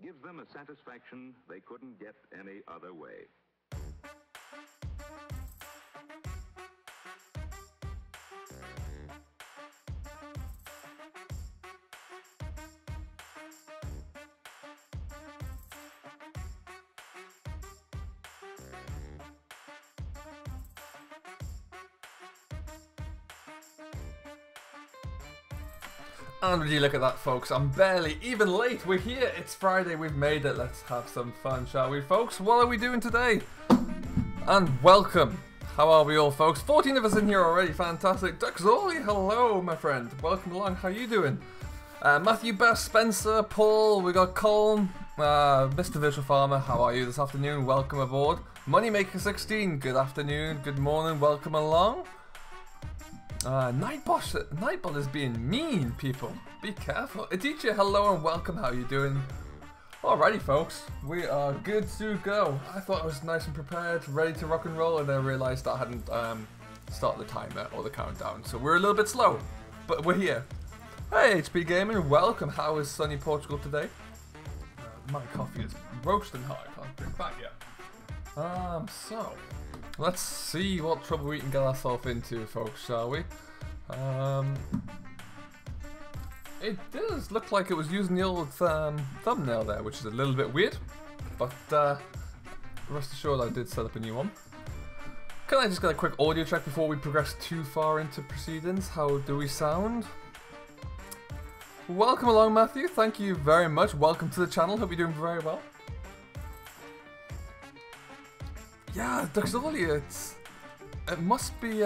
Gives them a satisfaction they couldn't get any other way. And would you look at that, folks? I'm barely even late. We're here. It's Friday. We've made it. Let's have some fun, shall we, folks? What are we doing today? And welcome. How are we all, folks? 14 of us in here already. Fantastic. Duxoli, hello, my friend. Welcome along. How you doing? Matthew, Best, Spencer, Paul. We got Colm, Mr. Visual Farmer. How are you this afternoon? Welcome aboard. Moneymaker16. Good afternoon. Good morning. Welcome along. Nightbot is being mean, people. Be careful. Adichie, hello and welcome. How you doing? Alrighty, folks. We are good to go. I thought I was nice and prepared, ready to rock and roll, and then I realised I hadn't started the timer or the countdown, so we're a little bit slow. But we're here. Hey, HP Gaming, welcome. How is sunny Portugal today? My coffee is roasting hot. I can't drink that yet. So let's see what trouble we can get ourselves into, folks, shall we? It does look like it was using the old thumbnail there, which is a little bit weird, but rest assured I did set up a new one. Can I just get a quick audio check before we progress too far into proceedings? How do we sound? Welcome along, Matthew. Thank you very much. Welcome to the channel. Hope you're doing very well. Yeah, Duxolia, it must be,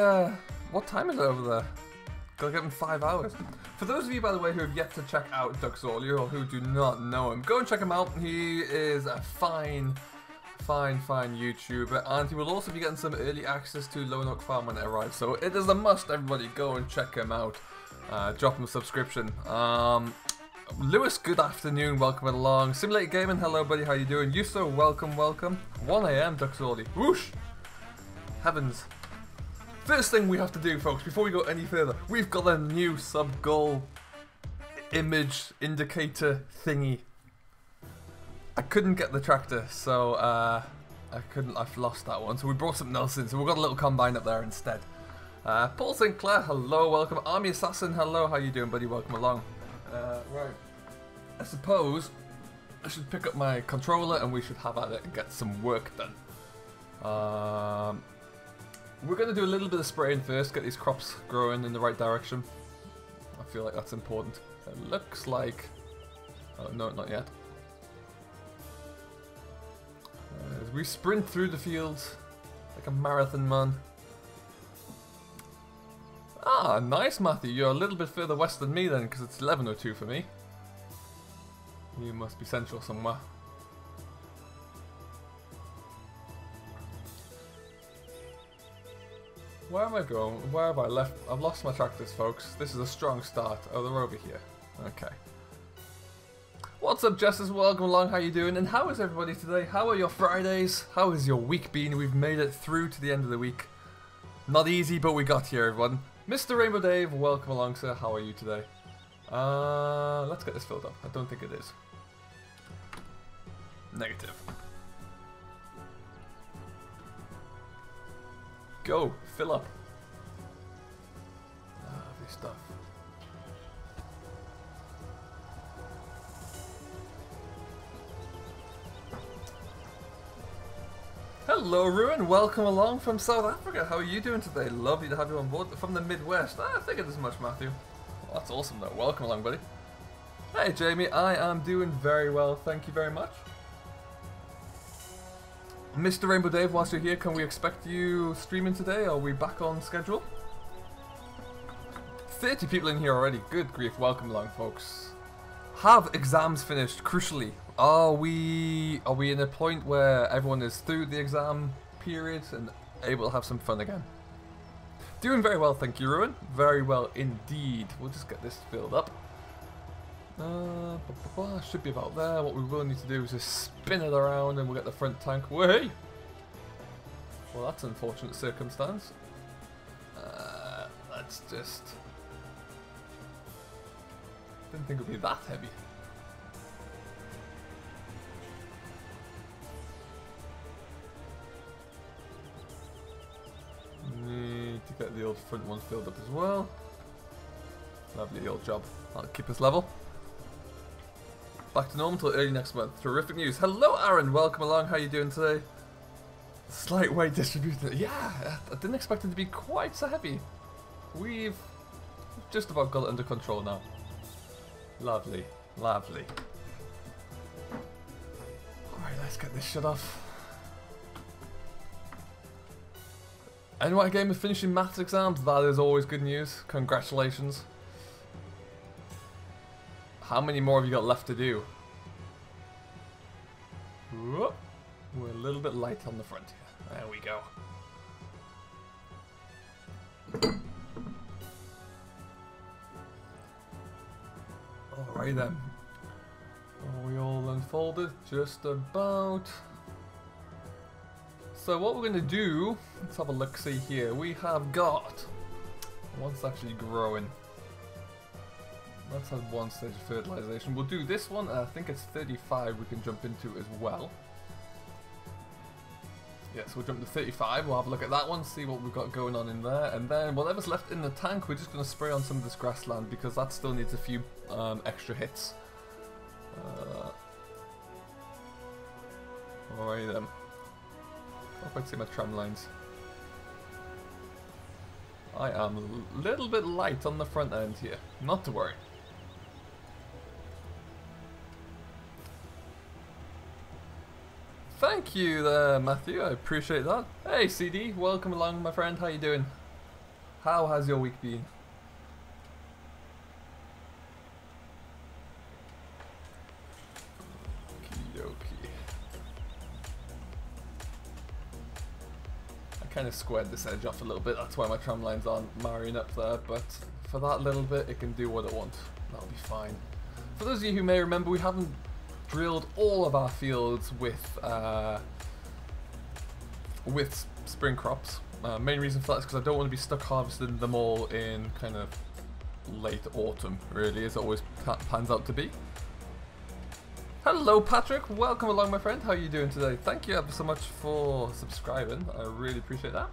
what time is it over there? Gotta give him 5 hours. For those of you, by the way, who have yet to check out Duxolia, or who do not know him, go and check him out. He is a fine YouTuber, and he will also be getting some early access to Lone Oak Farm when it arrives. So it is a must, everybody, go and check him out. Drop him a subscription. Lewis, good afternoon, welcome along. Simulated Gaming, hello buddy, how you doing? Yuso, welcome. 1 AM, Duxolia. Whoosh! Heavens. First thing we have to do, folks, before we go any further, we've got a new sub-goal image indicator thingy. I couldn't get the tractor, so I've lost that one, so we brought something else in, so we've got a little combine up there instead. Paul Sinclair, hello, welcome. Army Assassin, hello, how you doing, buddy? Welcome along. Right, I suppose I should pick up my controller and we should have at it and get some work done. We're going to do a little bit of spraying first, get these crops growing in the right direction. I feel like that's important. It looks like... oh, no, not yet. As we sprint through the fields like a marathon man. Ah, nice, Matthew. You're a little bit further west than me then, because it's 11:02 for me. You must be central somewhere. Where am I going? Where have I left? I've lost my tractors, folks. This is a strong start. Oh, they're over here. Okay. What's up, Justice? Welcome along. How you doing? And how is everybody today? How are your Fridays? How has your week been? We've made it through to the end of the week. Not easy, but we got here, everyone. Mr. Rainbow Dave, welcome along, sir. How are you today? Let's get this filled up. I don't think it is. Negative. Go, fill up. Lovely stuff. Hello, Ruin. Welcome along from South Africa. How are you doing today? Lovely to have you on board from the Midwest. I figured as much, Matthew. Well, that's awesome, though. Welcome along, buddy. Hey, Jamie. I am doing very well. Thank you very much. Mr. Rainbow Dave, whilst you're here, can we expect you streaming today? Are we back on schedule? 30 people in here already. Good grief. Welcome along, folks. Have exams finished, crucially. Are we in a point where everyone is through the exam period and able to have some fun again? Doing very well, thank you, Ruin. Very well indeed. We'll just get this filled up. Should be about there. What we will need to do is just spin it around and we'll get the front tank. Way! Well, that's an unfortunate circumstance. Let's just... didn't think it would be that heavy. Need to get the old front one filled up as well. Lovely old job. That'll keep us level. Back to normal until early next month. Terrific news. Hello, Aaron. Welcome along. How are you doing today? Slight weight distribution. Yeah, I didn't expect it to be quite so heavy. We've just about got it under control now. Lovely, lovely. Alright, let's get this shut off. NY Gamer finishing maths exams. That is always good news. Congratulations. How many more have you got left to do? Whoop. We're a little bit light on the front here. There we go. Alright then. Are we all unfolded? Just about. So what we're going to do, let's have a look-see here. We have got, what's actually growing? Let's have one stage of fertilization. We'll do this one, I think it's 35 we can jump into as well. Yeah, so we'll jump to 35, we'll have a look at that one, see what we've got going on in there, and then whatever's left in the tank, we're just going to spray on some of this grassland because that still needs a few extra hits. Alright then. Can't quite see my tram lines. I am a little bit light on the front end here. Not to worry. Thank you there, Matthew. I appreciate that. Hey, CD. Welcome along, my friend. How you doing? How has your week been? Kind of squared this edge off a little bit, that's why my tram lines aren't marrying up there, but for that little bit it can do what it wants. That'll be fine. For those of you who may remember, we haven't drilled all of our fields with spring crops. Main reason for that is because I don't want to be stuck harvesting them all in kind of late autumn, really, as it always pans out to be. Hello Patrick, welcome along my friend, how are you doing today? Thank you ever so much for subscribing, I really appreciate that.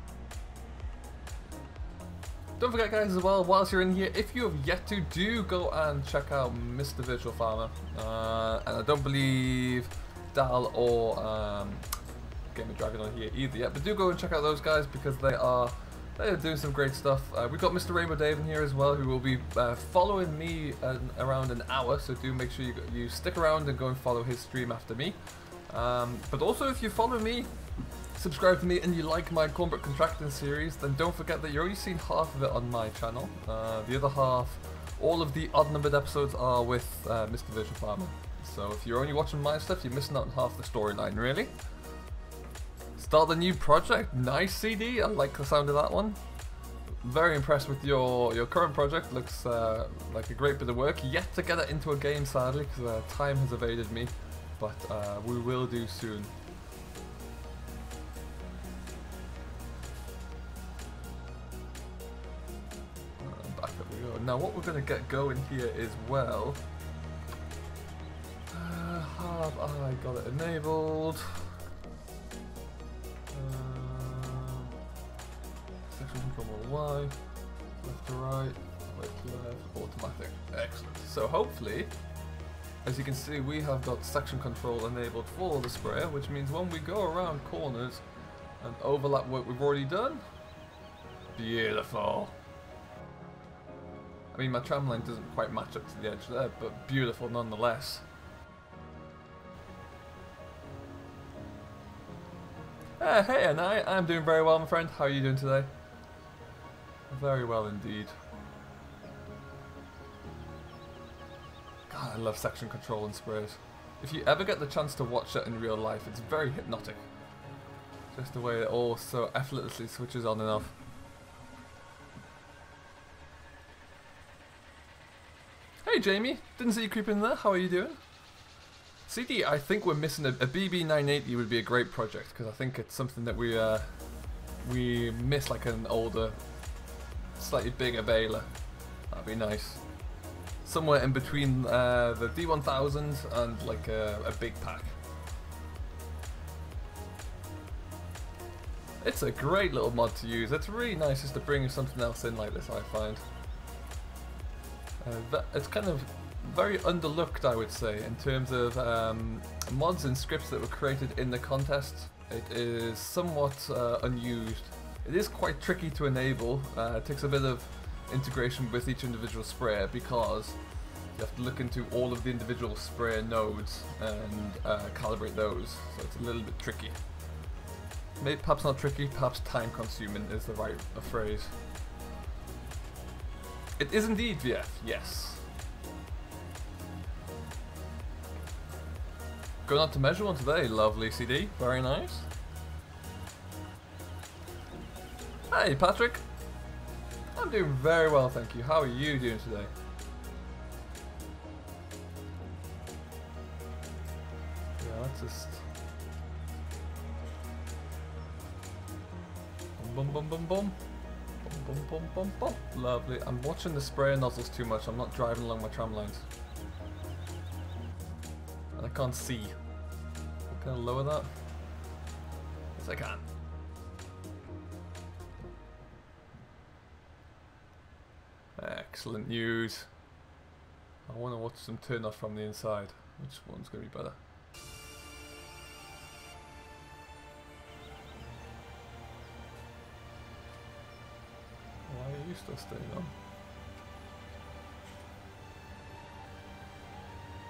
Don't forget guys as well, whilst you're in here, if you have yet to, do go and check out Mr. Virtual Farmer. And I don't believe Dal or Game of Dragon on here either yet, but do go and check out those guys because they are doing some great stuff. We've got Mr. Rainbow Dave in here as well, who will be following me around an hour, so do make sure you stick around and go and follow his stream after me. But also, if you follow me, subscribe to me, and you like my cornbread contracting series, then don't forget that you're only seeing half of it on my channel. The other half, all of the odd-numbered episodes are with Mr. Virtual Farmer. So if you're only watching my stuff, you're missing out on half the storyline, really. Start the new project. Nice CD. I like the sound of that one. Very impressed with your current project. Looks like a great bit of work. Yet to get it into a game, sadly, because time has evaded me. But we will do soon. Back up we go. Now what we're going to get going here is, well, have I got it enabled? Section control Y, left to right, right to left, automatic. Excellent. So hopefully, as you can see, we have got section control enabled for the sprayer, which means when we go around corners and overlap what we've already done, beautiful. I mean, my tram line doesn't quite match up to the edge there, but beautiful nonetheless. Hey, and I'm doing very well, my friend. How are you doing today? Very well indeed. God, I love section control and sprays. If you ever get the chance to watch it in real life, it's very hypnotic. Just the way it all so effortlessly switches on and off. Hey Jamie, didn't see you creeping in there. How are you doing? CD, I think we're missing a BB980 would be a great project, because I think it's something that we miss, like an older, slightly bigger baler. That'd be nice. Somewhere in between the D1000 and like a big pack. It's a great little mod to use. It's really nice just to bring something else in like this, I find. It's kind of very underlooked, I would say, in terms of mods and scripts that were created in the contest. It is somewhat unused. It is quite tricky to enable. It takes a bit of integration with each individual sprayer because you have to look into all of the individual sprayer nodes and calibrate those, so it's a little bit tricky. Maybe perhaps not tricky, perhaps time consuming is the right phrase. It is indeed VF, yes. Going on to measure one today, lovely CD, very nice. Hey Patrick, I'm doing very well, thank you. How are you doing today? Yeah, let's just bum bum bum bum bum bum bum bum bum. Lovely. I'm watching the sprayer nozzles too much. I'm not driving along my tram lines. And I can't see. Can I lower that? Yes, I can. Excellent news. I want to watch some turn off from the inside. Which one's going to be better? Why you still staying on?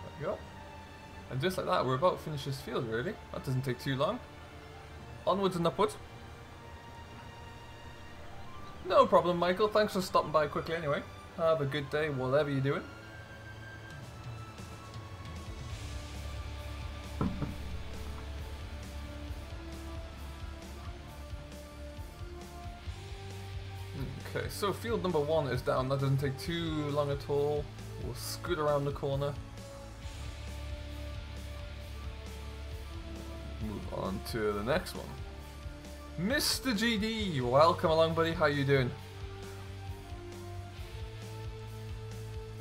There we go. And just like that, we're about to finish this field, really. That doesn't take too long. Onwards and upwards. No problem, Michael. Thanks for stopping by quickly anyway. Have a good day, whatever you're doing. Okay, so field number 1 is down. That doesn't take too long at all. We'll scoot around the corner. Move on to the next one. Mr. GD, welcome along, buddy. How you doing?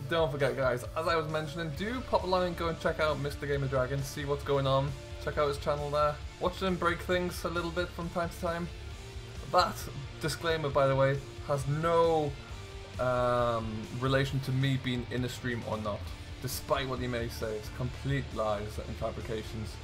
Don't forget, guys, as I was mentioning, do pop along and go and check out Mr. Gamer Dragon, see what's going on. Check out his channel there. Watch him break things a little bit from time to time. That disclaimer, by the way, has no relation to me being in a stream or not. Despite what he may say, it's complete lies and fabrications.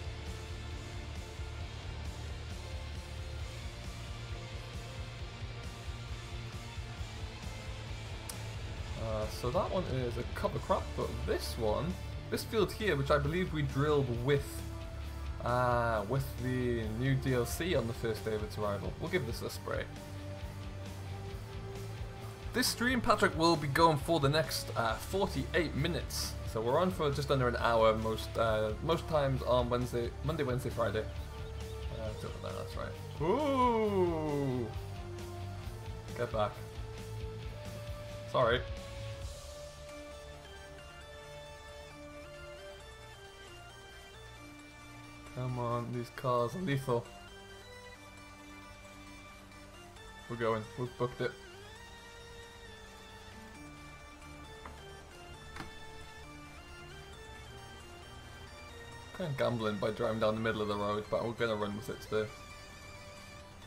So that one is a cover crop, but this one, this field here, which I believe we drilled with the new DLC on the first day of its arrival. We'll give this a spray. This stream, Patrick, will be going for the next 48 minutes. So we're on for just under an hour most times on Monday, Wednesday, Friday. That's right. Ooh! Get back. Sorry. Come on, these cars are lethal. We're going, we've booked it. Kind of gambling by driving down the middle of the road, but we're gonna run with it today.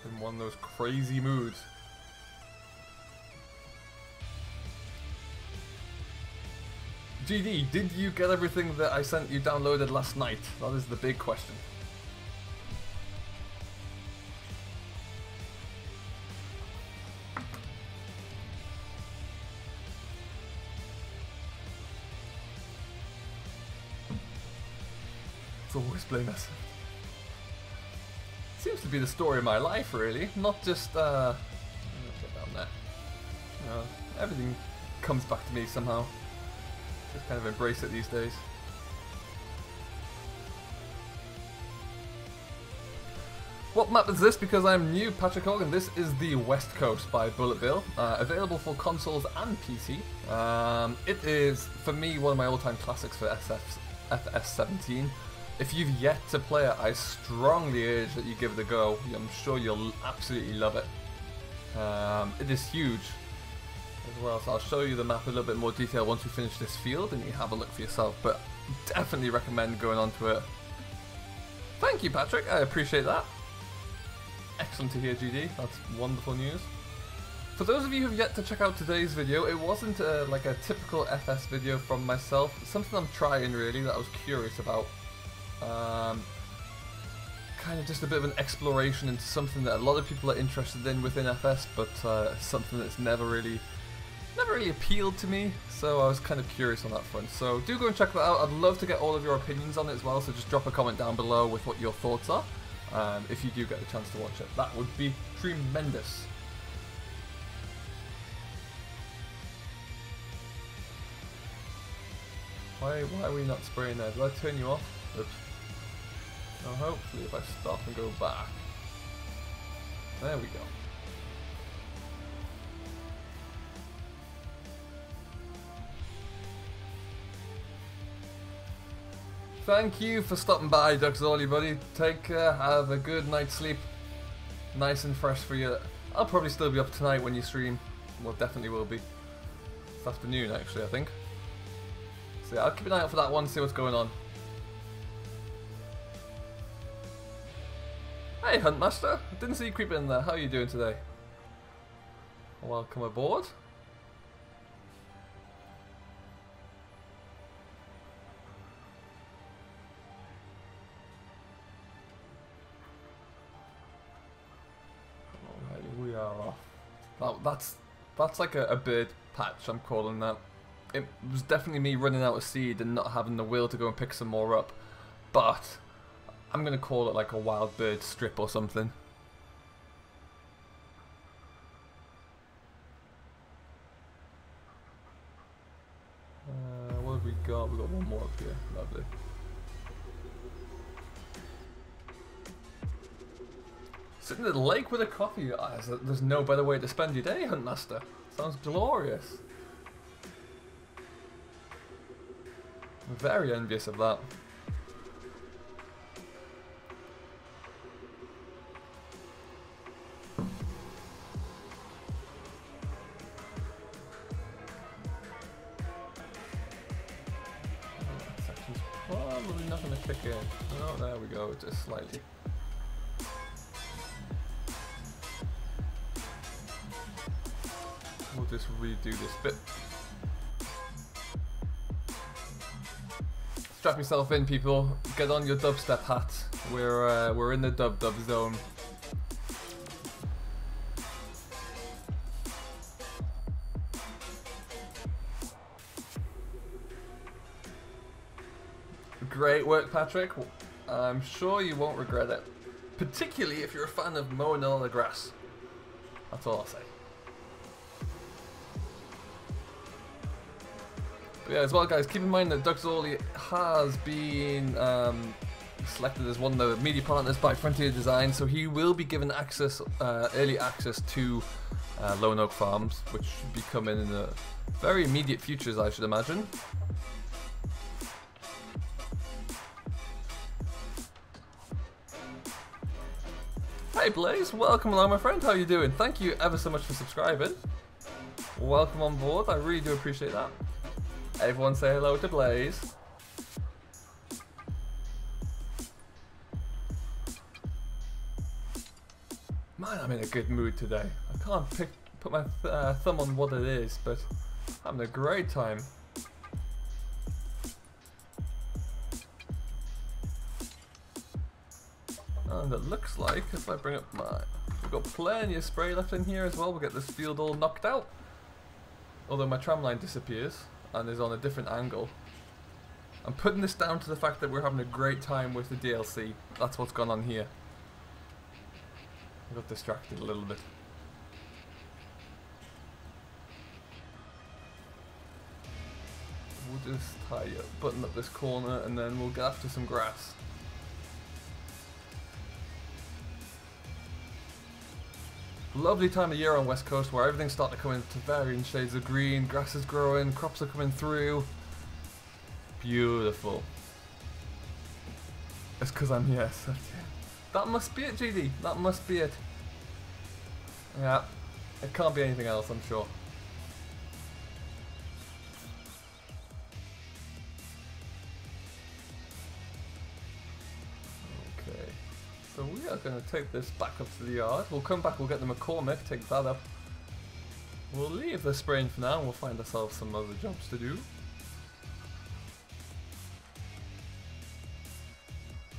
In one of those crazy moods. GD, did you get everything that I sent you downloaded last night? That is the big question. It's always blame us. Seems to be the story of my life, really. Not just, get down there. You know, everything comes back to me somehow. Just kind of embrace it these days. What map is this? Because I'm new, Patrick Hogan. This is the West Coast by Bullet Bill. Available for consoles and PC. It is, for me, one of my all-time classics for FS17. If you've yet to play it, I strongly urge that you give it a go. I'm sure you'll absolutely love it. It is huge as well, so I'll show you the map in a little bit more detail once we finish this field and you have a look for yourself, but definitely recommend going onto it. Thank you, Patrick, I appreciate that. Excellent to hear, GD, that's wonderful news. For those of you who have yet to check out today's video, it wasn't like a typical FS video from myself, something I'm trying really that I was curious about. Kind of just a bit of an exploration into something that a lot of people are interested in within FS, but something that's never really appealed to me, so I was kind of curious on that front. So do go and check that out. I'd love to get all of your opinions on it as well, so just drop a comment down below with what your thoughts are, if you do get the chance to watch it. That would be tremendous. Why are we not spraying there? Did I turn you off? Oops. So hopefully if I stop and go back. There we go. Thank you for stopping by, Duxorly, buddy. Take care, have a good night's sleep. Nice and fresh for you. I'll probably still be up tonight when you stream. Well, definitely will be. This afternoon, actually, I think. So yeah, I'll keep an eye out for that one, see what's going on. Hey, Huntmaster. Didn't see you creeping in there. How are you doing today? Welcome aboard. Alright, we are off. Oh, that's That's like a bird patch, I'm calling that. It was definitely me running out of seed and not having the will to go and pick some more up. But I'm going to call it like a wild bird strip or something. What have we got? We've got one more up here. Lovely. Sitting at the lake with a coffee. There's no better way to spend your day, Huntmaster. Sounds glorious. I'm very envious of that. That section's probably not going to kick in. Oh, there we go, just slightly. We'll just redo this bit. Strap yourself in, people. Get on your dubstep hat. We're in the dub zone. Great work, Patrick. I'm sure you won't regret it. Particularly if you're a fan of mowing all the grass. That's all I'll say. But yeah, as well, guys, keep in mind that Doug Zorley has been selected as one of the media partners by Frontier Design, so he will be given access, early access to Lone Oak Farms, which should be coming in the very immediate futures, I should imagine. Hey Blaze, welcome along, my friend. How you doing? Thank you ever so much for subscribing. Welcome on board. I really do appreciate that. Everyone say hello to Blaze. Man, I'm in a good mood today. I can't put my thumb on what it is, but I'm having a great time. And it looks like, if I bring up we've got plenty of spray left in here as well. We'll get this field all knocked out. Although my tram line disappears and is on a different angle. I'm putting this down to the fact that we're having a great time with the DLC. That's what's gone on here. I got distracted a little bit. We'll just button up this corner and then we'll get after some grass. Lovely time of year on West Coast where everything's starting to come into varying shades of green, grass is growing, crops are coming through. Beautiful. It's because I'm here. So that must be it, GD. That must be it. Yeah, it can't be anything else, I'm sure. Okay. So we are going to take this back up to the yard. We'll come back, we'll get the McCormick, take that up. We'll leave the spraying for now and we'll find ourselves some other jobs to do.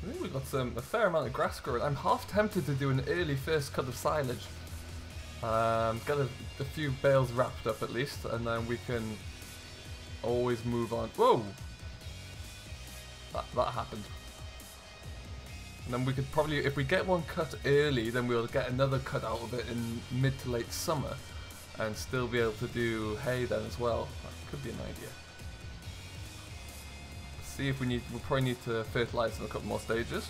I think we've got a fair amount of grass growing. I'm half tempted to do an early first cut of silage. Get a few bales wrapped up at least, and then we can always move on. Whoa! That happened. And then we could probably, if we get one cut early, then we'll get another cut out of it in mid to late summer, and still be able to do hay then as well. That could be an idea. See if we'll probably need to fertilize in a couple more stages.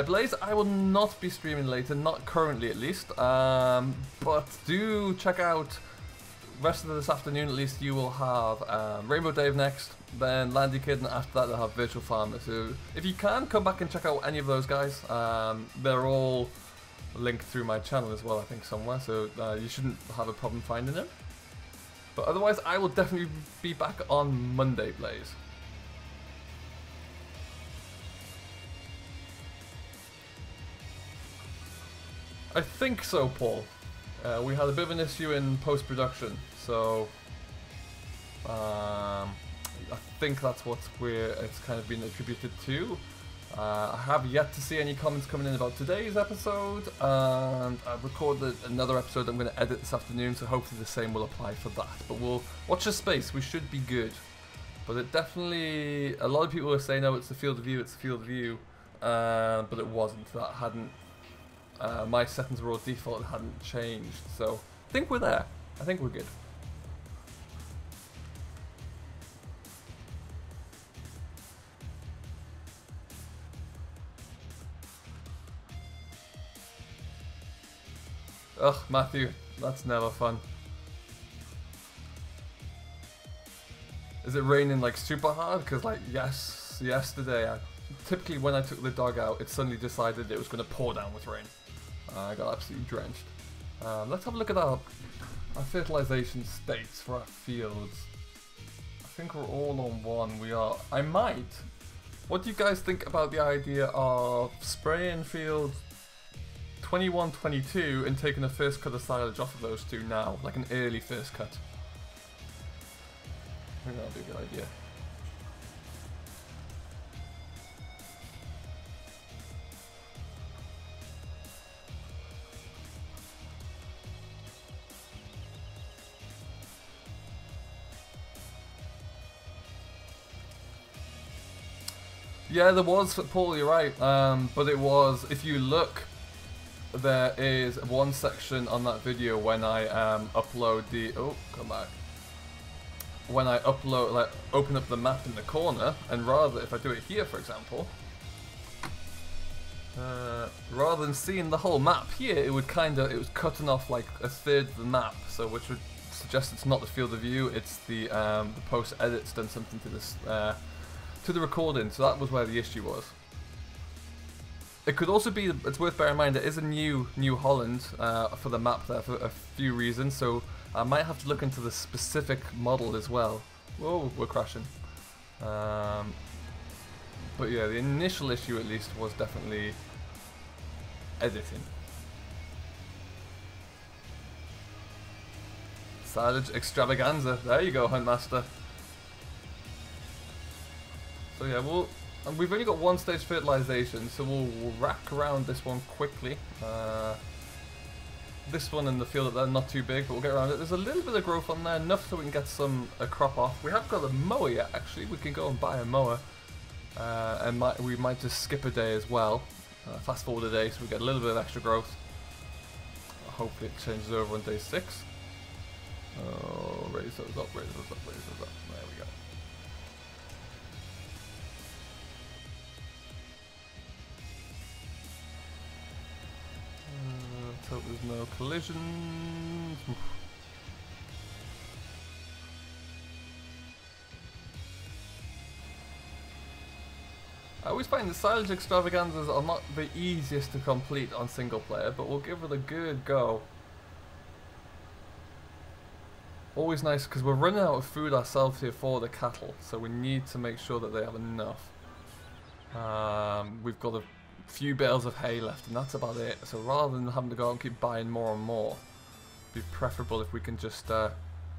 Blaze, I will not be streaming later, not currently at least, but do check out rest of this afternoon. At least you will have Rainbow Dave next, then Landy Kid, and after that they'll have Virtual Farmer. So if you can, come back and check out any of those guys. They're all linked through my channel as well, I think, somewhere, so you shouldn't have a problem finding them. But otherwise, I will definitely be back on Monday, Blaze. I think so, Paul. We had a bit of an issue in post-production, so I think that's what it's kind of been attributed to. I have yet to see any comments coming in about today's episode, and I've recorded another episode I'm going to edit this afternoon, so hopefully the same will apply for that. But we'll watch the space, we should be good. But it definitely, a lot of people were saying, oh, it's the field of view, it's the field of view, but it wasn't. That hadn't, my settings were all default, it hadn't changed, so I think we're there. I think we're good. Ugh, Matthew, that's never fun. Is it raining like super hard? Because like yesterday, typically when I took the dog out, it suddenly decided it was going to pour down with rain. I got absolutely drenched. Let's have a look at our fertilization states for our fields. I think we're all on one. We are. I might. What do you guys think about the idea of spraying fields 21, 22 and taking a first cut of silage off of those two now, like an early first cut? I think that would be a good idea. Yeah, there was, Paul, you're right, but it was, if you look, there is one section on that video when I upload the, oh, come back, when I upload, like, open up the map in the corner, and rather, if I do it here, for example, rather than seeing the whole map here, it would kind of, it was cutting off like a third of the map, so which would suggest it's not the field of view, it's the post edit's done something to this, to the recording, so that was where the issue was. It could also be, it's worth bearing in mind, there is a New Holland for the map there for a few reasons, so I might have to look into the specific model as well. Whoa, we're crashing. But yeah, the initial issue at least was definitely editing. Silage extravaganza, there you go, Huntmaster. So yeah, and we've only got one stage fertilization, so we'll rack around this one quickly. This one in the field that they're not too big, but we'll get around it. There's a little bit of growth on there, enough so we can get a crop off. We haven't got a mower yet, actually. We can go and buy a mower, and we might just skip a day as well. Fast forward a day, so we get a little bit of extra growth. Hopefully it changes over on day 6. Oh, raise those up, raise those up, raise those up. There we go. Hope there's no collisions. I always find the silage extravaganzas are not the easiest to complete on single player, but we'll give it a good go. Always nice because we're running out of food ourselves here for the cattle, so we need to make sure that they have enough. We've got a few bales of hay left, and that's about it. So rather than having to go out and keep buying more and more, it'd be preferable if we can just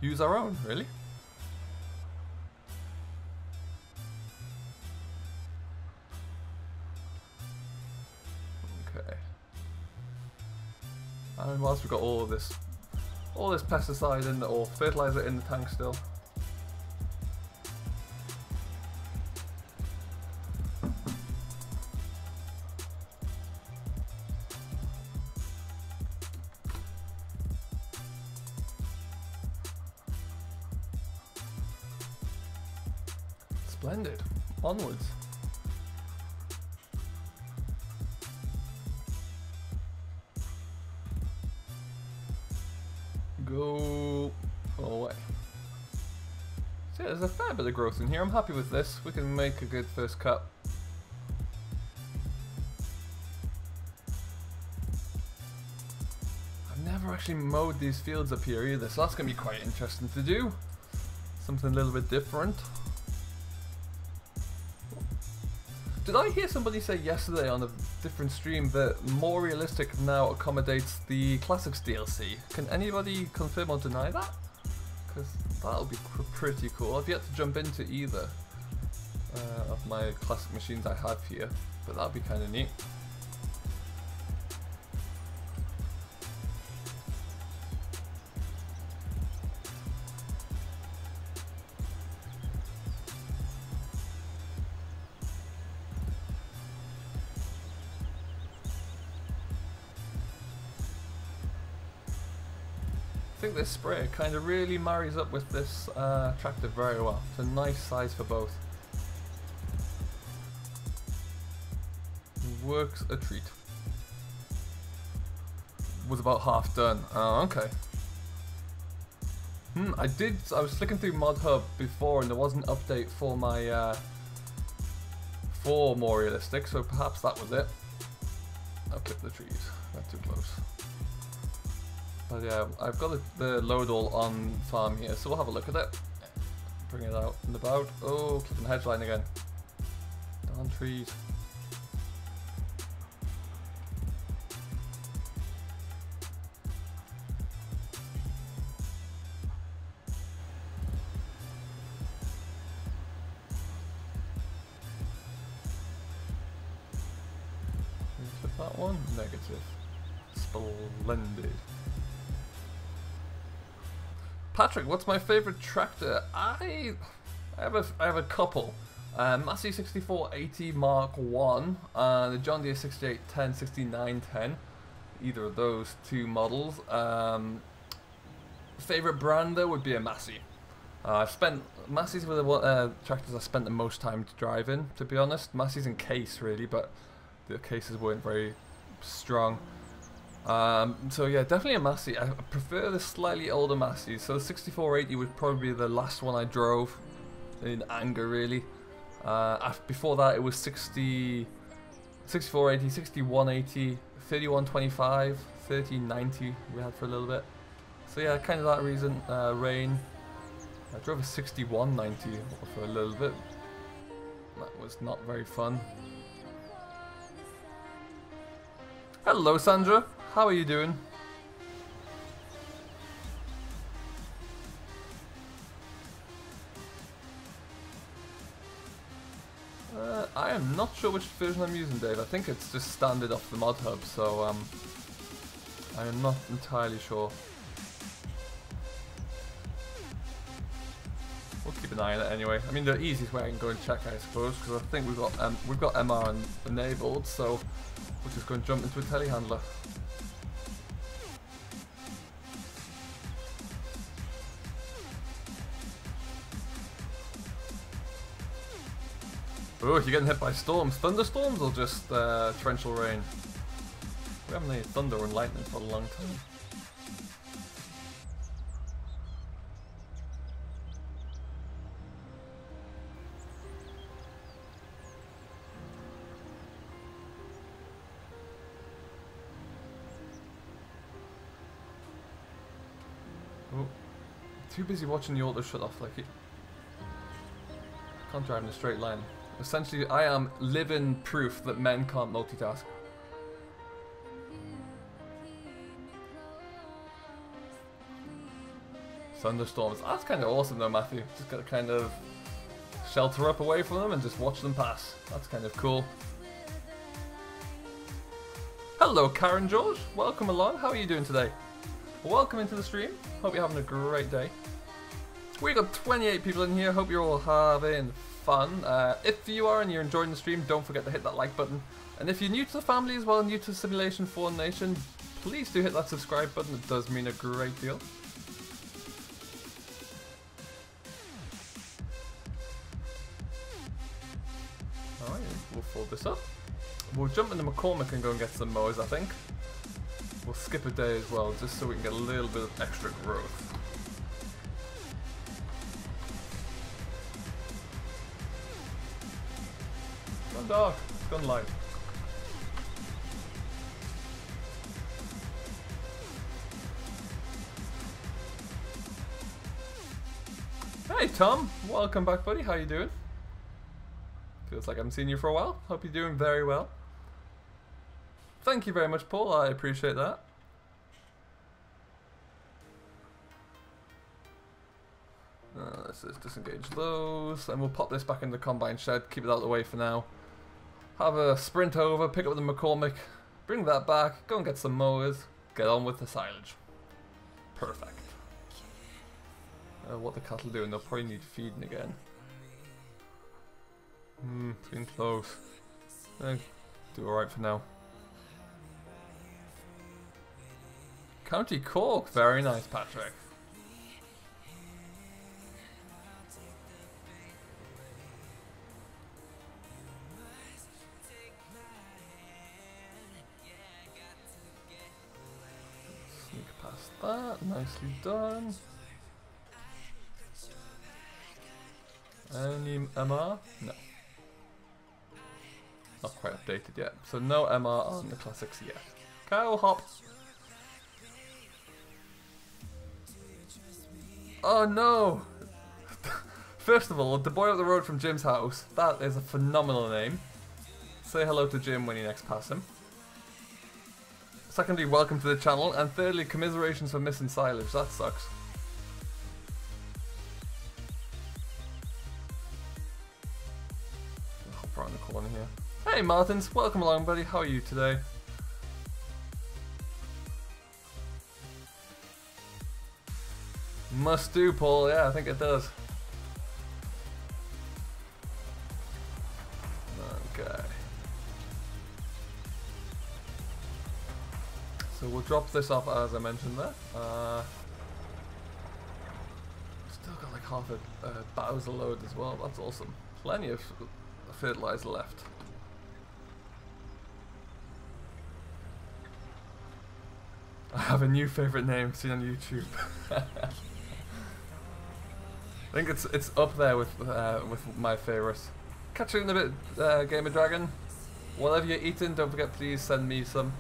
use our own, really. Okay. And whilst we've got all this pesticide in or fertilizer in the tank still. Splendid. Onwards. Go away. So yeah, there's a fair bit of growth in here. I'm happy with this. We can make a good first cut. I've never actually mowed these fields up here either, so that's going to be quite interesting to do. Something a little bit different. Did I hear somebody say yesterday on a different stream that More Realistic now accommodates the Classics DLC? Can anybody confirm or deny that? Because that'll be pretty cool. I've yet to jump into either of my classic machines I have here. but that'd be kind of neat. I think this sprayer kind of really marries up with this tractor very well. It's a nice size for both. Works a treat. Was about half done. Oh, okay. I was flicking through Mod Hub before and there was an update for my for more realistic, so perhaps that was it. I'll clip the trees. Not too close. But yeah, I've got the load all on farm here, so we'll have a look at it. Bring it out and about. Oh, clipping the hedge line again. Darn trees. Clip that one. Negative. Splendid. Patrick, what's my favourite tractor? I have a couple. Massey 6480 Mark 1 and the John Deere 6810, 6910. Either of those two models. Favourite brand though would be a Massey. Massey's were the tractors I spent the most time driving, to be honest. Massey's in case really, but the cases weren't very strong. So yeah, definitely a Massey. I prefer the slightly older Masseys. So the 6480 would probably be the last one I drove in anger really. Before that it was 6480, 6180, 3125, 3090 we had for a little bit. So yeah, kind of that reason. Rain. I drove a 6190 for a little bit. That was not very fun. Hello Sandra, how are you doing? I am not sure which version I'm using, Dave. I think it's just standard off the Mod Hub, so I am not entirely sure. We'll keep an eye on it anyway. I mean, the easiest way I can go and check, I suppose, because I think we've got MR enabled, so we'll just go and jump into a telehandler. Oh, you're getting hit by storms. Thunderstorms or just torrential rain? We haven't had thunder and lightning for a long time. Oh, too busy watching the auto shut off like it. Can't drive in a straight line. Essentially, I am living proof that men can't multitask. Thunderstorms. That's kind of awesome though, Matthew. Just got to kind of shelter up away from them and just watch them pass. That's kind of cool. Hello, Karen George. Welcome along. How are you doing today? Welcome into the stream. Hope you're having a great day. We got 28 people in here. Hope you're all having fun. If you are and you're enjoying the stream, don't forget to hit that like button. And if you're new to the family as well, new to Simulation 4 Nation, please do hit that subscribe button. It does mean a great deal. Alright, we'll fold this up. We'll jump into McCormick and go and get some mowers, I think. We'll skip a day as well, just so we can get a little bit of extra growth. It's gone dark. It's gone light. Hey Tom, welcome back buddy, how you doing? Feels like I haven't seen you for a while. Hope you're doing very well. Thank you very much Paul, I appreciate that. Let's just disengage those and we'll pop this back in the combine shed, keep it out of the way for now. have a sprint over, pick up the McCormick, bring that back, go and get some mowers, get on with the silage. Perfect. What the cattle doing? They'll probably need feeding again. Getting close. Do alright for now. County Cork, very nice, Patrick. Sneak past that, nicely done. Any MR? No. Not quite updated yet. So no MR on the classics yet. Cow hop. Oh no! First of all, the boy up the road from Jim's house. That is a phenomenal name. Say hello to Jim when you next pass him. Secondly, welcome to the channel. And thirdly, commiserations for missing silage. That sucks. Hop around the corner here. Hey Martins, welcome along buddy. How are you today? Must do, Paul. Yeah, I think it does. Okay. So we'll drop this off as I mentioned there. Still got like half a Bowser load as well. That's awesome. Plenty of fertilizer left. I have a new favorite name seen on YouTube. I think it's up there with my favorites. Catch you in a bit, Gamer Dragon. Whatever you're eating, don't forget please send me some.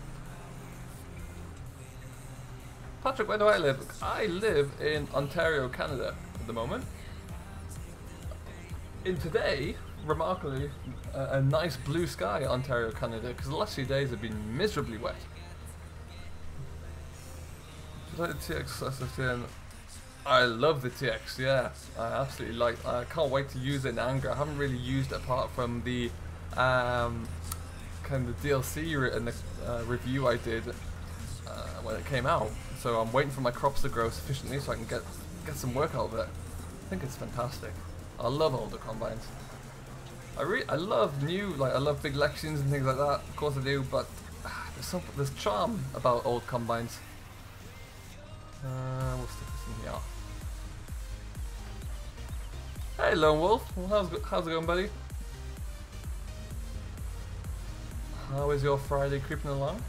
Patrick, where do I live? I live in Ontario, Canada at the moment. In today, remarkably, a nice blue sky, Ontario, Canada, because the last few days have been miserably wet. Like the TX SFTN. I love the TX, yeah. I absolutely like. I can't wait to use it in anger. I haven't really used it apart from the kind of DLC and the review I did when it came out. So I'm waiting for my crops to grow sufficiently so I can get some work out of it. I think it's fantastic. I love older combines. I love new, like I love big Lexions and things like that. Of course I do, but there's charm about old combines. We'll stick this in here. Hey Lone Wolf, well, how's it going buddy? How is your Friday creeping along?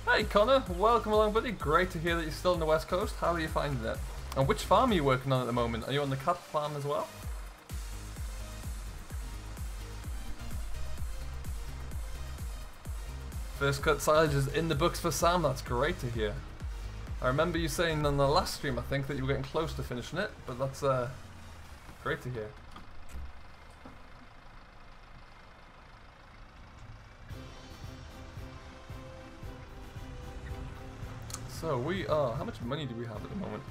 Hey Connor, welcome along buddy, great to hear that you're still on the west coast. How are you finding it? And which farm are you working on at the moment? Are you on the cattle farm as well? First cut silage is in the books for Sam, that's great to hear. I remember you saying on the last stream, I think, that you were getting close to finishing it, but that's great to hear. So we are, how much money do we have at the moment?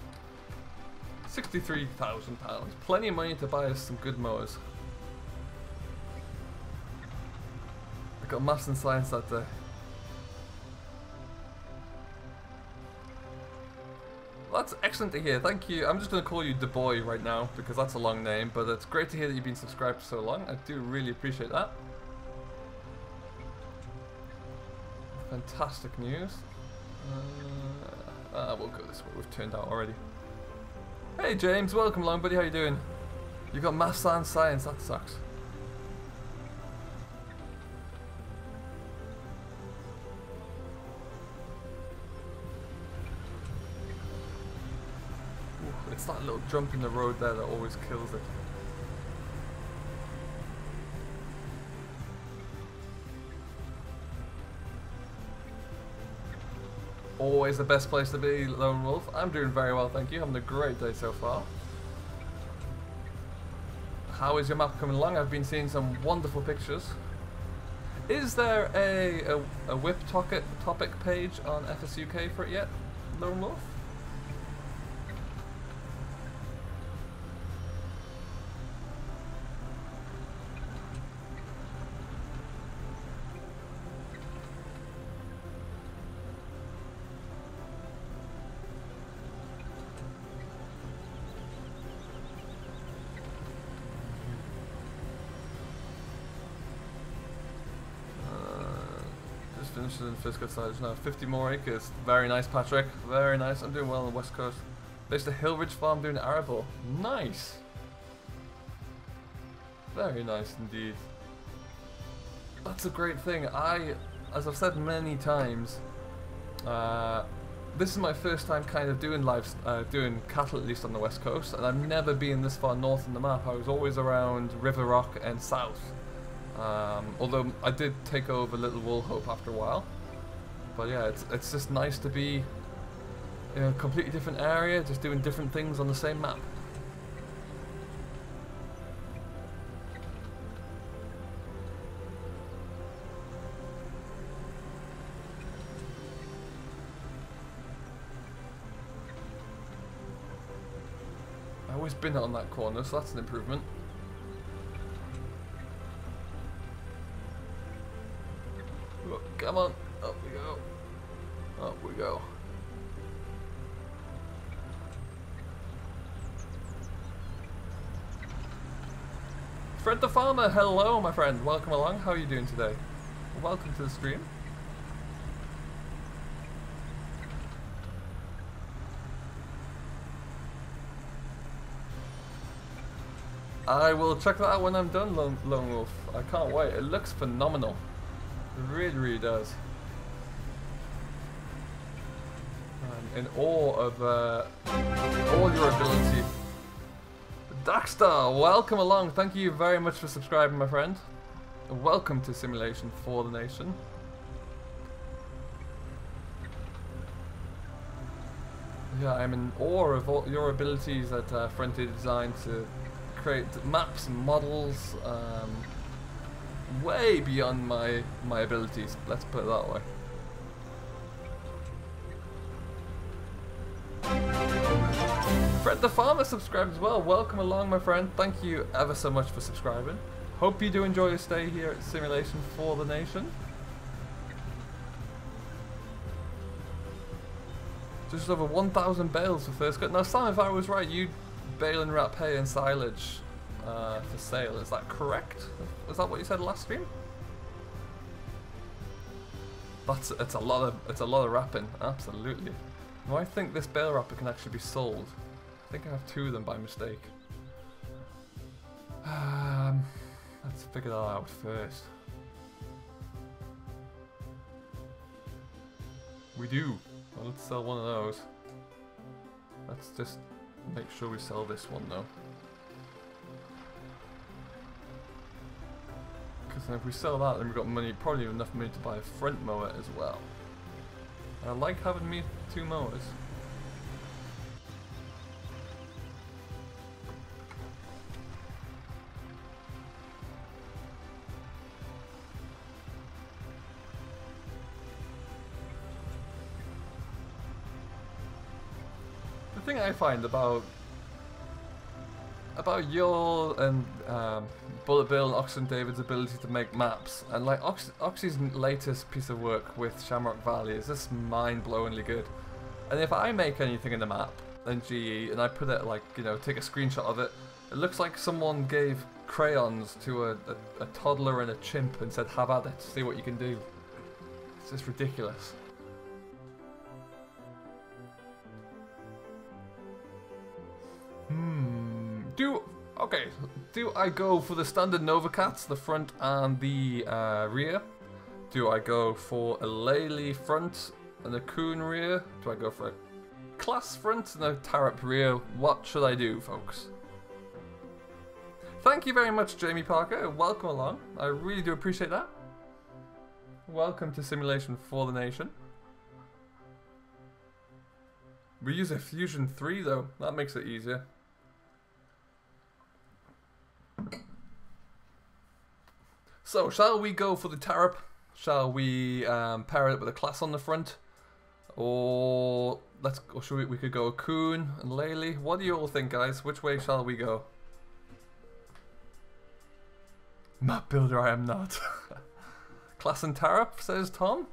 £63,000. Plenty of money to buy us some good mowers. I got maths and science that day. Well, that's excellent to hear. Thank you. I'm just going to call you the boy right now because that's a long name, but it's great to hear that you've been subscribed for so long. I do really appreciate that. Fantastic news. We'll go this way. We've turned out already. Hey James, welcome along buddy, how you doing? You got maths and science, that sucks. Ooh, it's that little jump in the road there that always kills it. Always the best place to be, Lone Wolf. I'm doing very well, thank you. Having a great day so far. How is your map coming along? I've been seeing some wonderful pictures. Is there a whip topic page on FS UK for it yet, Lone Wolf? Finished in physical Silage now. 50 more acres. Very nice, Patrick. Very nice. I'm doing well on the west coast. Based at Hillridge Farm doing arable. Nice. Very nice indeed. That's a great thing. As I've said many times, this is my first time kind of doing doing cattle, at least on the west coast, and I've never been this far north on the map. I was always around River Rock and south. Although I did take over Little Woolhope after a while, but yeah, it's just nice to be in a completely different area, just doing different things on the same map. I always bin it on that corner, so that's an improvement. Come on, up we go. Up we go. Fred the Farmer, hello my friend. Welcome along. How are you doing today? Welcome to the stream. I will check that out when I'm done, Lone Wolf. I can't wait. It looks phenomenal. It really, really does. I'm in awe of all your ability. Daxstar, welcome along. Thank you very much for subscribing, my friend. Welcome to Simulation for the Nation. Yeah, I'm in awe of all your abilities at Frontier Design to create maps and models. Way beyond my abilities, let's put it that way. Fred the Farmer subscribed as well. Welcome along, my friend. Thank you ever so much for subscribing. Hope you do enjoy your stay here at Simulation for the Nation. Just over 1,000 bales for first cut. Now, Sam, if I was right, you bale and wrap hay and silage for sale. Is that correct? Is that what you said last stream? It's a lot of wrapping. Absolutely. Now I think this bale wrapper can actually be sold. I think I have 2 of them by mistake. Let's figure that out first. We do. Well, let's sell one of those. Let's just make sure we sell this one though. Because if we sell that, then we've got money, probably enough money to buy a front mower as well. I like having me 2 mowers. The thing I find about your and Bullet Bill and Oxen David's ability to make maps, and like Oxy's latest piece of work with Shamrock Valley is just mind-blowingly good. And if I make anything in the map in GE and I put it, like, you know, take a screenshot of it, it looks like someone gave crayons to a toddler and a chimp and said, have at it, see what you can do. It's just ridiculous. Do I go for the standard Nova Cats, the front and the rear? Do I go for a Lely front and a Coon rear? Do I go for a Class front and a Tarrap rear? What should I do, folks? Thank you very much, Jamie Parker. Welcome along. I really do appreciate that. Welcome to Simulation for the Nation. We use a Fusion 3 though. That makes it easier. So, shall we go for the tarp? Shall we pair it with a class on the front? Or we could go Coon and Laylee? What do you all think, guys? Which way shall we go? Map builder, I am not. Class and tarp, says Tom.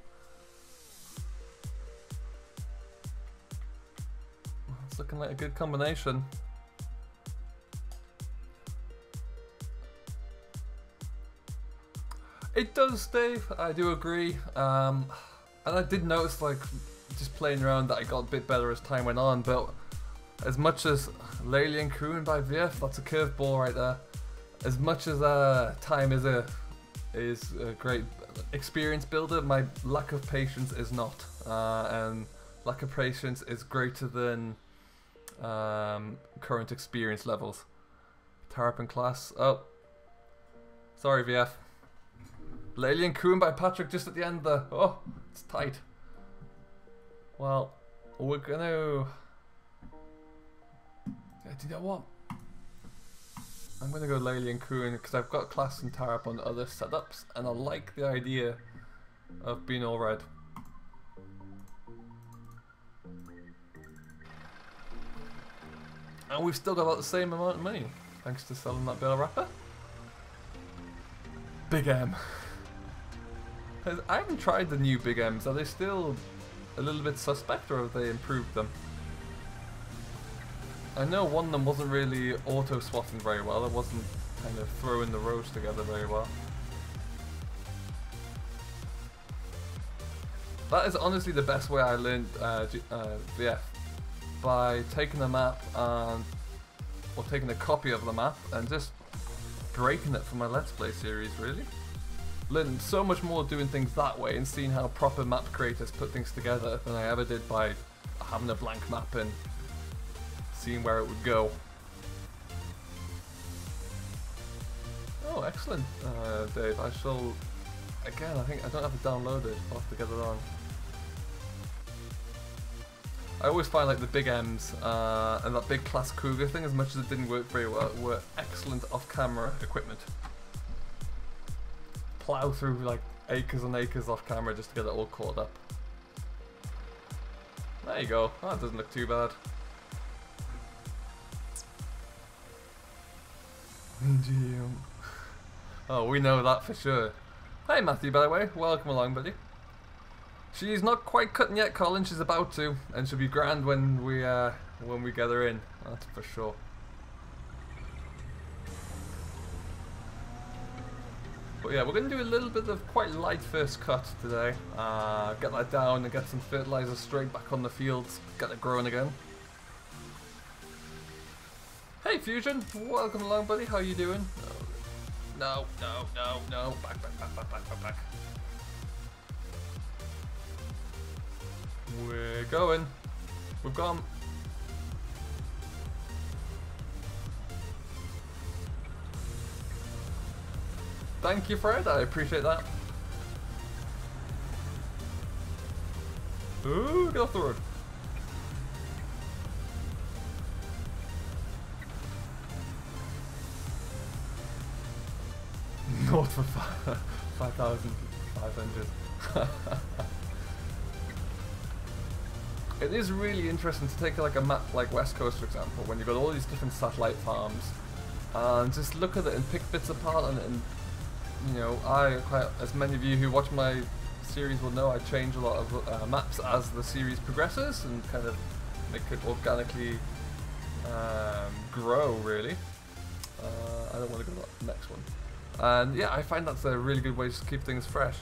It's looking like a good combination. It does, Dave. I do agree. And I did notice, like, just playing around, that I got a bit better as time went on. But as much as Laylee and Coon by VF, that's a curveball right there. As much as time is a great experience builder, my lack of patience is not. And lack of patience is greater than current experience levels. Tarp and class. Oh, sorry, VF. Laylee and Coon by Patrick just at the end there. Oh, it's tight. Well, we're gonna... Yeah, do you know what? I'm gonna go Laylee and Coon because I've got class and tarp on other setups, and I like the idea of being all red. And we've still got about the same amount of money thanks to selling that bale wrapper. Big M. I haven't tried the new Big M's. Are they still a little bit suspect, or have they improved them? I know one of them wasn't really auto-swapping very well. It wasn't kind of throwing the rows together very well. That is honestly the best way I learned VF. By taking a map or taking a copy of the map and just breaking it for my Let's Play series, really. Learned so much more doing things that way and seeing how proper map creators put things together than I ever did by having a blank map and seeing where it would go. Oh, excellent, Dave. I shall... Again, I think I don't have it downloaded. I'll have to get it on. I always find like the Big M's and that big class Cougar thing, as much as it didn't work very well, were excellent off-camera equipment. Plow through like acres and acres off camera just to get it all caught up. There you go. Oh, that doesn't look too bad. Oh, we know that for sure. Hey Matthew, by the way, welcome along, buddy. She's not quite cutting yet, Colin. She's about to, and she'll be grand when we get her in. That's for sure. But yeah, we're going to do a little bit of quite light first cut today. Get that down and get some fertilizer straight back on the fields. Get it growing again. Hey Fusion, welcome along, buddy. How you doing? No. Back. We're going. We've gone. Thank you, Fred. I appreciate that. Ooh, get off the road. North for 5,500. It is really interesting to take like a map like West Coast, for example, when you've got all these different satellite farms, and just look at it and pick bits apart on it. And you know, as many of you who watch my series will know, I change a lot of maps as the series progresses and kind of make it organically grow, really. I don't want to go to the next one. And yeah, I find that's a really good way to keep things fresh.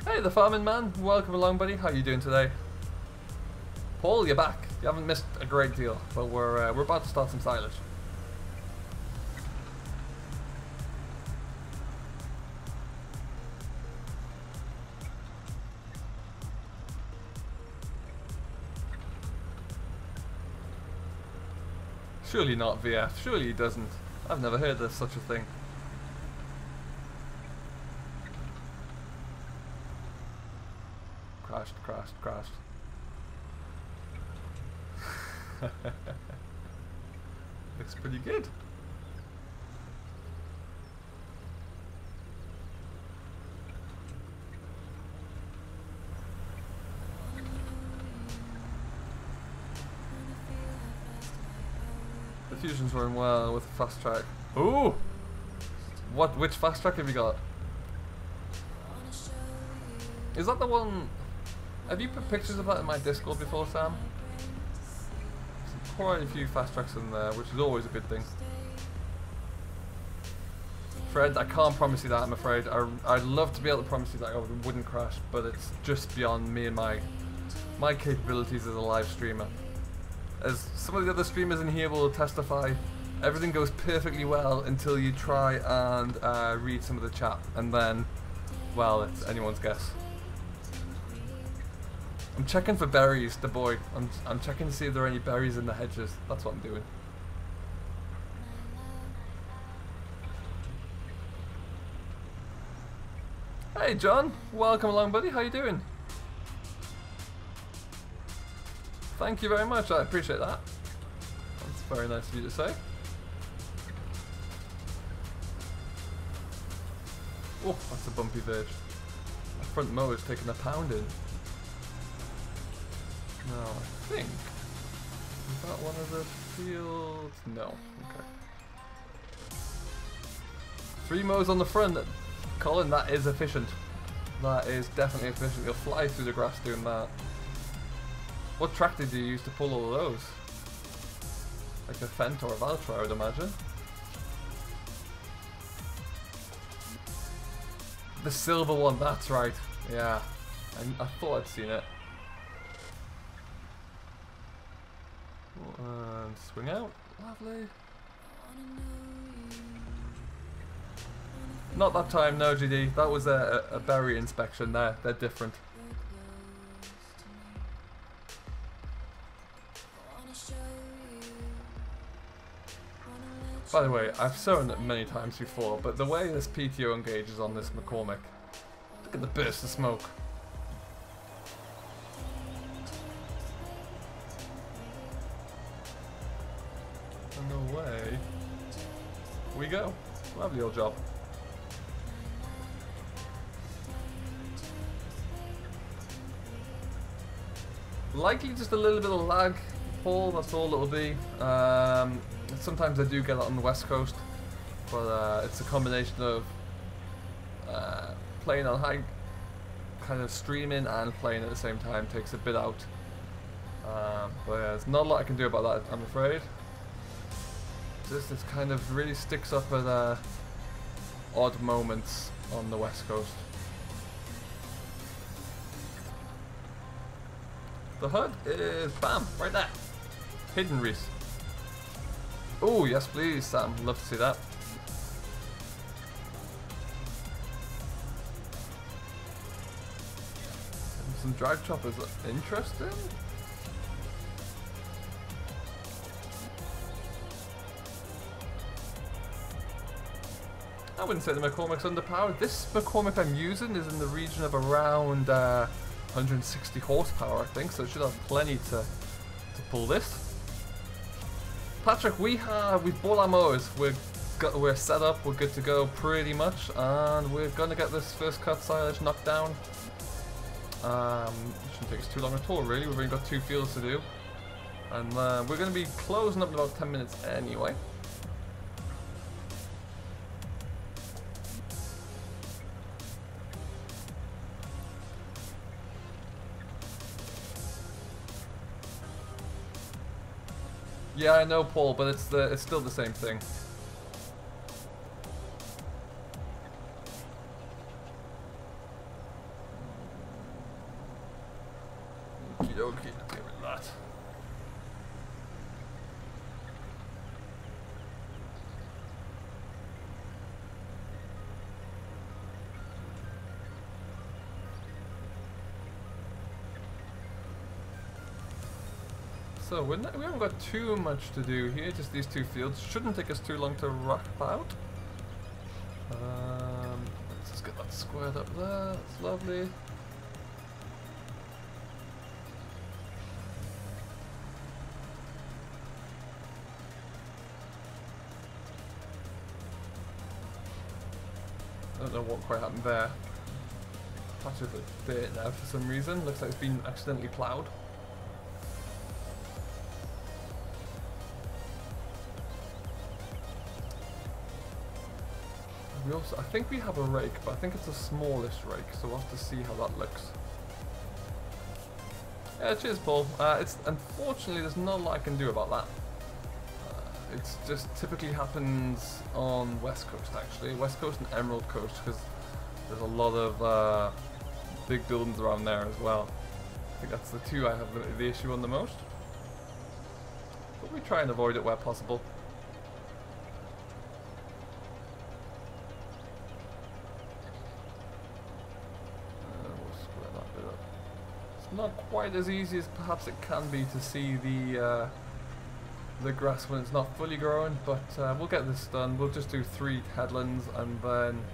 Hey, the farming man, welcome along, buddy. How you doing today? Paul, you're back. You haven't missed a great deal, but we're about to start some silage. Surely not VF. Surely he doesn't. I've never heard of such a thing. Crashed. Looks pretty good. fusion's running well with the fast track. Ooh! Which fast track have you got? Is that the one... Have you put pictures of that in my Discord before, Sam? There's quite a few fast tracks in there, which is always a good thing. Fred, I can't promise you that, I'm afraid. I'd love to be able to promise you that it wouldn't crash, but it's just beyond me and my capabilities as a live streamer. As some of the other streamers in here will testify, everything goes perfectly well until you try and read some of the chat, and then, well, it's anyone's guess. I'm checking for berries, the boy. I'm checking to see if there are any berries in the hedges. That's what I'm doing. Hey John, welcome along buddy, how you doing? Thank you very much, I appreciate that. That's very nice of you to say. Oh, that's a bumpy verge. My front mower's taking a pounding. No, I think... Is that one of the fields? No, okay. 3 mows on the front. Colin, that is efficient. That is definitely efficient. You'll fly through the grass doing that. What tractor do you use to pull all of those? Like a Fendt or a Valtra, I would imagine. The silver one, that's right. Yeah, I thought I'd seen it. And swing out. Lovely. Not that time, no GD. That was a berry inspection there. They're different. By the way, I've shown it many times before, but the way this PTO engages on this McCormick, look at the burst of smoke. And away we go. Lovely old job. Likely just a little bit of lag, Paul, that's all it'll be. Sometimes I do get it on the west coast, but it's a combination of playing on high, kind of streaming and playing at the same time takes a bit out. But yeah, there's not a lot I can do about that, I'm afraid. Just it kind of really sticks up at odd moments on the west coast. The HUD is, bam, right there. Hidden Reese. Oh, yes please, Sam. Love to see that. Some drag choppers. Interesting. I wouldn't say the McCormick's underpowered. This McCormick I'm using is in the region of around 160 horsepower, I think, so it should have plenty to pull this. Patrick, we bought our mowers. We're set up. We're good to go, pretty much, and we're gonna get this first cut silage knocked down. It shouldn't take us too long at all, really. We've only got 2 fields to do, and we're gonna be closing up in about 10 minutes anyway. Yeah, I know, Paul, but it's still the same thing. Okie dokie, let's get rid of that. So we haven't got too much to do here, just these 2 fields. Shouldn't take us too long to wrap out. Let's just get that squared up there, that's lovely. I don't know what quite happened there. Patch of dirt now for some reason, looks like it's been accidentally ploughed. We also, I think we have a rake, but I think it's a smallish rake, so we'll have to see how that looks. Yeah, cheers, Paul. It's unfortunately there's not a lot I can do about that. It's just typically happens on West Coast, actually, West Coast and Emerald Coast, because there's a lot of big buildings around there as well. I think that's the two I have the issue on the most. But we try and avoid it where possible. We'll square that bit up. It's not quite as easy as perhaps it can be to see the grass when it's not fully growing, but we'll get this done. We'll just do 3 headlands and then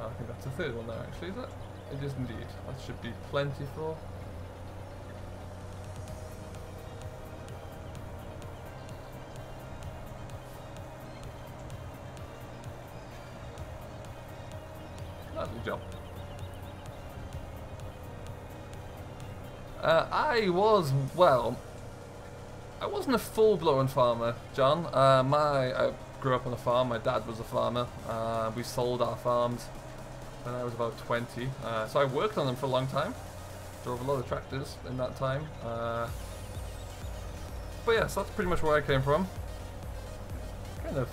I think that's the third one there actually, is it? It is indeed. That should be plentiful. Lovely job. I wasn't a full-blown farmer, John. I grew up on a farm. My dad was a farmer. We sold our farms when I was about 20. So I worked on them for a long time. Drove a lot of tractors in that time. But yes, that's pretty much where I came from. Kind of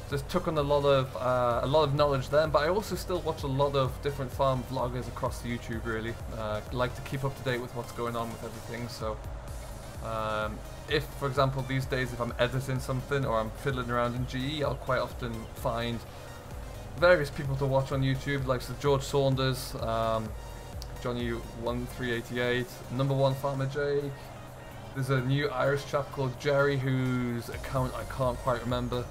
just took on a lot of knowledge then, but I also still watch a lot of different farm vloggers across YouTube. Really, like to keep up to date with what's going on with everything. So, if, for example, these days if I'm editing something or I'm fiddling around in GE, I'll quite often find various people to watch on YouTube, like George Saunders, Johnny1388, Number One Farmer Jake. There's a new Irish chap called Jerry, whose account I can't quite remember.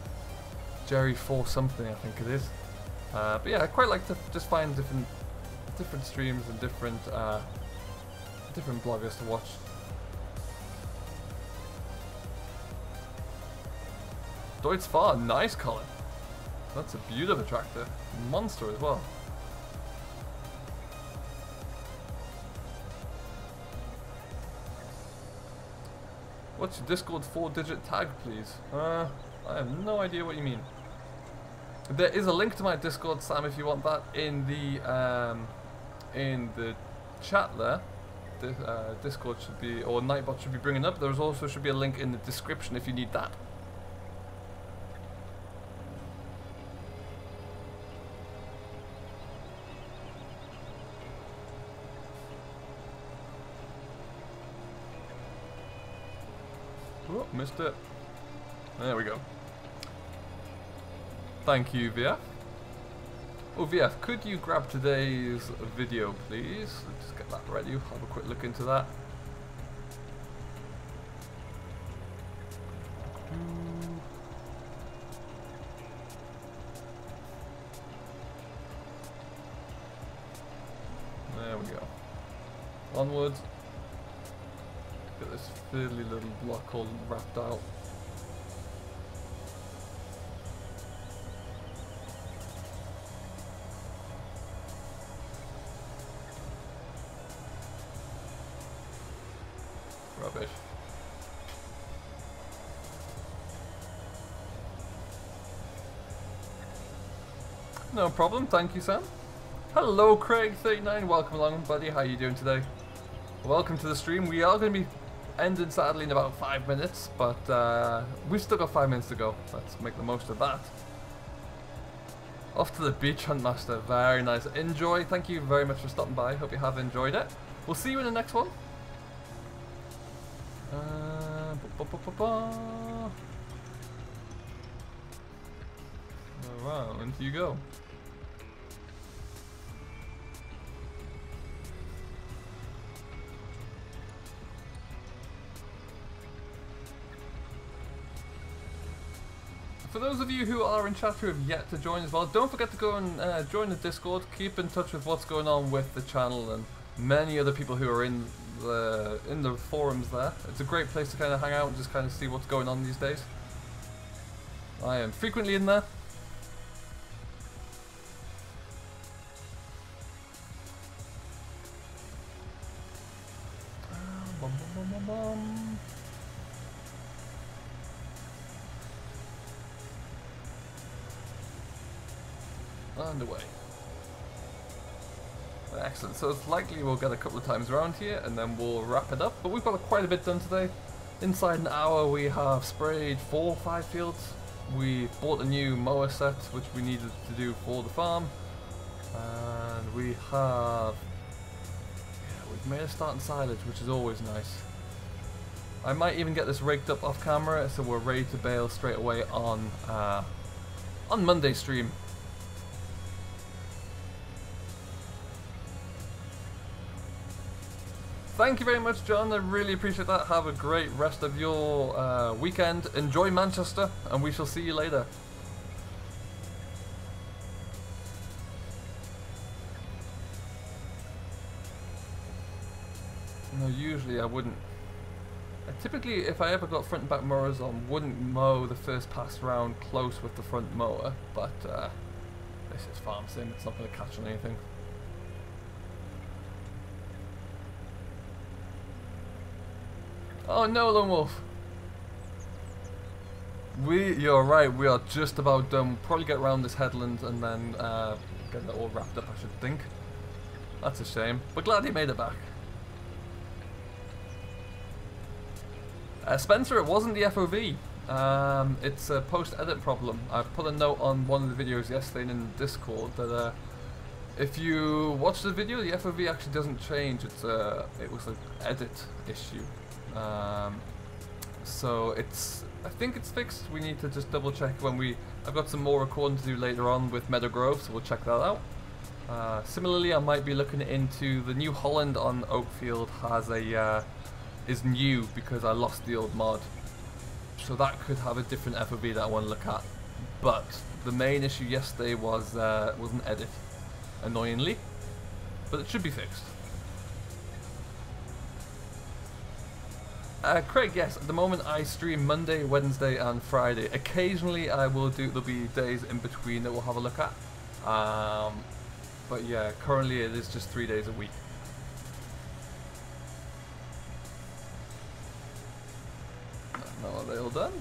Jerry 4 something, I think it is. But yeah, I quite like to just find different streams and different bloggers to watch. Deutz Far, nice Colin. That's a beautiful tractor, monster as well. What's your Discord 4-digit tag, please? I have no idea what you mean. There is a link to my Discord, Sam, if you want that, in the chat there. Discord should be, or Nightbot should be bringing up. There also should be a link in the description if you need that. Oh, missed it. There we go. Thank you, VF. Oh, VF, could you grab today's video, please? Let's just get that ready. Have a quick look into that. There we go. Onwards. Get this fiddly little block all wrapped out. Rubbish. No problem, thank you, Sam. Hello, Craig39. Welcome along, buddy. How are you doing today? Welcome to the stream. We are going to be ending sadly in about 5 minutes, but we've still got 5 minutes to go. Let's make the most of that. Off to the beach, Huntmaster. Very nice. Enjoy. Thank you very much for stopping by. Hope you have enjoyed it. We'll see you in the next one. Around you go. For those of you who are in chat who have yet to join as well, don't forget to go and join the Discord. Keep in touch with what's going on with the channel and many other people who are in the forums there. It's a great place to kind of hang out and just kind of see what's going on these days. I am frequently in there. Underway. Excellent. So it's likely we'll get a couple of times around here and then we'll wrap it up. But we've got quite a bit done today. Inside an hour we have sprayed 4 or 5 fields. We bought a new mower set which we needed to do for the farm. And we have... yeah, we've made a start in silage, which is always nice. I might even get this rigged up off camera so we're ready to bale straight away on Monday's stream. Thank you very much, John. I really appreciate that. Have a great rest of your weekend. Enjoy Manchester, and we shall see you later. No, usually I wouldn't. Typically, if I ever got front and back mowers on, wouldn't mow the first pass round close with the front mower, but this is farm sim. It's not going to catch on anything. Oh no, Lone Wolf. You're right, we are just about done. We'll probably get around this headland and then get it all wrapped up, I should think. That's a shame, but glad he made it back. Spencer, it wasn't the FOV. It's a post-edit problem. I've put a note on one of the videos yesterday in Discord that if you watch the video, the FOV actually doesn't change. It was an edit issue. So I think it's fixed. We need to just double check when I've got some more recording to do later on with Meadow Grove, so we'll check that out. Similarly, I might be looking into the New Holland on Oakfield is new because I lost the old mod. So that could have a different FOV that I want to look at. But the main issue yesterday was an edit, annoyingly. But it should be fixed. Craig, yes, at the moment I stream Monday, Wednesday and Friday. Occasionally there'll be days in between that we'll have a look at. But yeah, currently it is just 3 days a week. Now are they all done?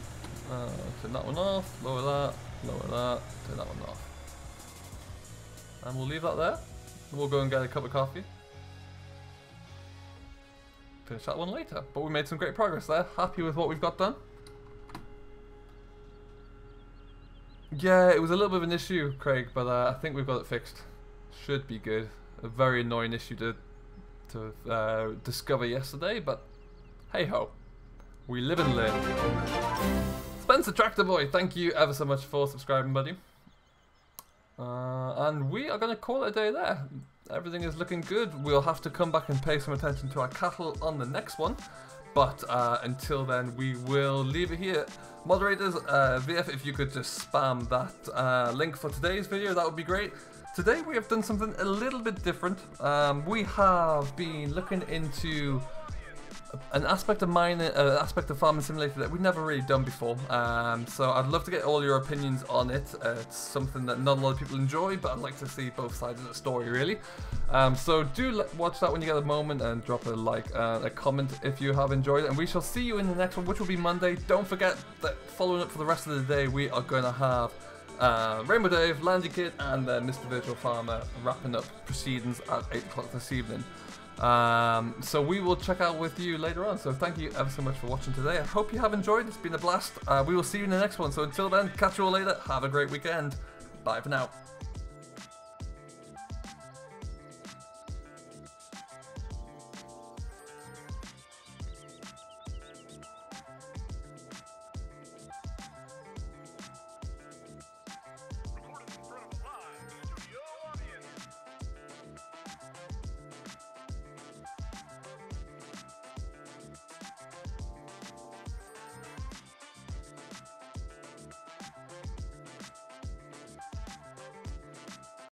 Turn that one off, lower that, turn that one off. And we'll leave that there. We'll go and get a cup of coffee. Finish that one later, but we made some great progress there. Happy with what we've got done. Yeah, it was a little bit of an issue, Craig, but I think we've got it fixed. Should be good. A very annoying issue to discover yesterday, but hey ho, we live and learn. Spencer Tractor Boy, thank you ever so much for subscribing, buddy. And we are going to call it a day there. Everything is looking good. We'll have to come back and pay some attention to our cattle on the next one. But until then, we will leave it here. Moderators, VF, if you could just spam that link for today's video, that would be great. Today we have done something a little bit different. We have been looking into an aspect of Farming Simulator that we've never really done before. So I'd love to get all your opinions on it. It's something that not a lot of people enjoy, but I'd like to see both sides of the story, really. So do watch that when you get a moment and drop a like and a comment if you have enjoyed it. And we shall see you in the next one, which will be Monday. Don't forget that following up for the rest of the day, we are going to have Rainbow Dave, Landy Kid, and Mr. Virtual Farmer wrapping up proceedings at 8 o'clock this evening. So we will check out with you later on. So thank you ever so much for watching today. I hope you have enjoyed. It's been a blast. We will see you in the next one. So until then, catch you all later. Have a great weekend. Bye for now.